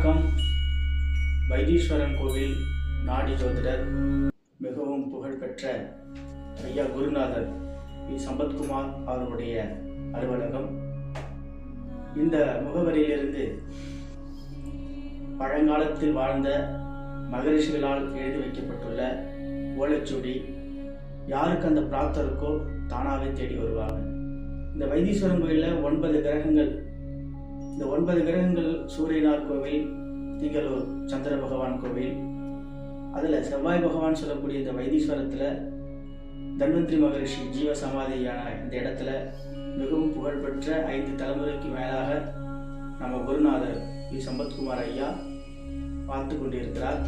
வணக்கம். வைத்தீஸ்வரன் கோவில் நாடி ஜோதிடர் மிகவும் புகழ்பெற்ற ஐயா குருநாதர் பி சம்பத்குமார் அவர்களுடைய அலுவலகம். இந்த முகவரியிலிருந்து பழங்காலத்தில் வாழ்ந்த மகரிஷிகளால் எழுதி வைக்கப்பட்டுள்ள ஓலைச்சுவடி யாருக்கு அந்த பிராப்தருக்கோ தானாகவே தேடி வருவாங்க. இந்த வைத்தீஸ்வரன் கோயிலில் 9 கிரகங்கள். இந்த 9 கிரகங்கள் சூரியனார் கோவில், திங்களூர் சந்திர பகவான் கோவில், அதில் செவ்வாய் பகவான் சொல்லக்கூடிய இந்த வைத்தீஸ்வரத்தில் தன்வந்திரி மகரிஷி ஜீவ சமாதியான இந்த இடத்துல மிகவும் புகழ்பெற்ற 5 தலைமுறைக்கு மேலாக நம்ம குருநாதர் பி சம்பத்குமார் ஐயா பார்த்து கொண்டிருக்கிறார்.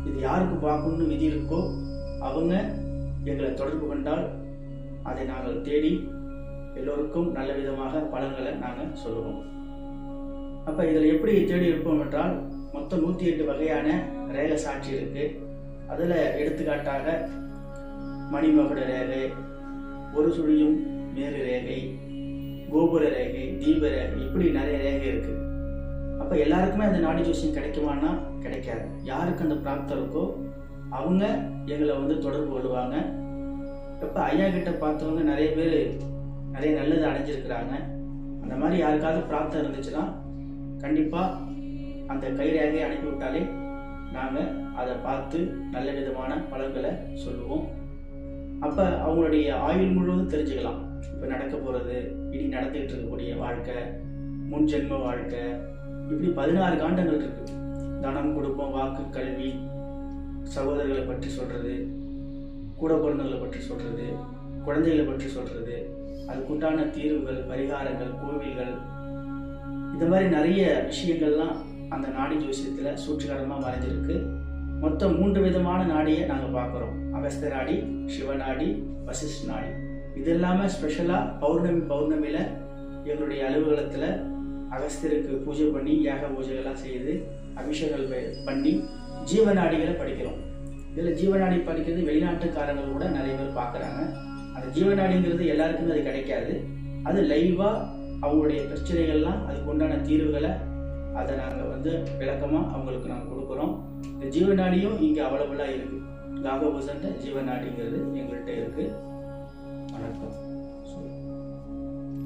இது யாருக்கு பார்க்கணும்னு விதி இருக்கோ அவங்க எங்களை தொடர்பு கொண்டால் அதை நாங்கள் தேடி எல்லோருக்கும் நல்ல விதமாக பலன்களை நாங்கள் சொல்லுவோம். அப்போ இதில் எப்படி தேடி இருப்போம் என்றால் மொத்தம் 108 வகையான ரேகை சாட்சி இருக்கு. அதில் எடுத்துக்காட்டாக மணிமகுட ரேகை, ஒரு சுழியும் மேரு ரேகை, கோபுர ரேகை, தீப ரேகை, இப்படி நிறைய ரேகை இருக்கு. அப்போ எல்லாருக்குமே அந்த நாடி ஜோசியம் கிடைக்குமானா கிடைக்காது. யாருக்கு அந்த பிராப்தம் இருக்கோ அவங்க எங்களை தொடர்பு கொள்வாங்க. இப்போ ஐயா கிட்ட பார்த்தவங்க நிறைய பேர் நிறைய நல்லது அடைஞ்சிருக்கிறாங்க. அந்த மாதிரி யாருக்காவது பிராப்தம் இருந்துச்சுன்னா கண்டிப்பாக அந்த கைரேகையை அனுப்பிவிட்டாலே நாங்கள் அதை பார்த்து நல்ல விதமான பலன்களை சொல்லுவோம். அப்போ அவங்களுடைய ஆயுள் முழுவதும் தெரிஞ்சுக்கலாம். இப்போ நடக்க போகிறது, இனி நடந்துகிட்டு இருக்கக்கூடிய வாழ்க்கை, முன் ஜென்ம வாழ்க்கை, இப்படி 16 காண்டங்கள் இருக்கு. தனம், குடும்பம், வாக்கு, கல்வி, சகோதரர்களை பற்றி சொல்கிறது, கூட பிறந்தவர்களை பற்றி சொல்கிறது, குழந்தைகளை பற்றி சொல்கிறது, அதுக்குண்டான தீர்வுகள், பரிகாரங்கள், கோவில்கள், இந்த மாதிரி நிறைய விஷயங்கள்லாம் அந்த நாடி ஜோசியத்தில் சூழ்ச்சிகரமாக மறைஞ்சிருக்கு. மொத்தம் 3 விதமான நாடியை நாங்கள் பார்க்குறோம். அகஸ்திய நாடி, சிவநாடி, வசிஷ்ட நாடி. இது இல்லாமல் ஸ்பெஷலாக பௌர்ணமியில் எங்களுடைய அலுவலகத்தில் அகஸ்தியருக்கு பூஜை பண்ணி யாக பூஜைகள்லாம் செய்து அபிஷேகங்கள் பண்ணி ஜீவநாடிகளை படிக்கிறோம். இதில் ஜீவநாடி படிக்கிறது வெளிநாட்டுக்காரங்கள் கூட நிறைய பேர் பார்க்குறாங்க. அந்த ஜீவநாடிங்கிறது எல்லாருக்குமே அது கிடைக்காது. அது லைவாக அவங்களுடைய பிரச்சனைகள்லாம் அதுக்கு உண்டான தீர்வுகளை அதை நாங்கள் விளக்கமாக அவங்களுக்கு நாங்கள் கொடுக்குறோம். இந்த ஜீவநாடியும் இங்கே அவைலபிளாக இருக்குது. காகபூசன்ட்ட ஜீவநாடிங்கிறது எங்கள்கிட்ட இருக்குது. வணக்கம்.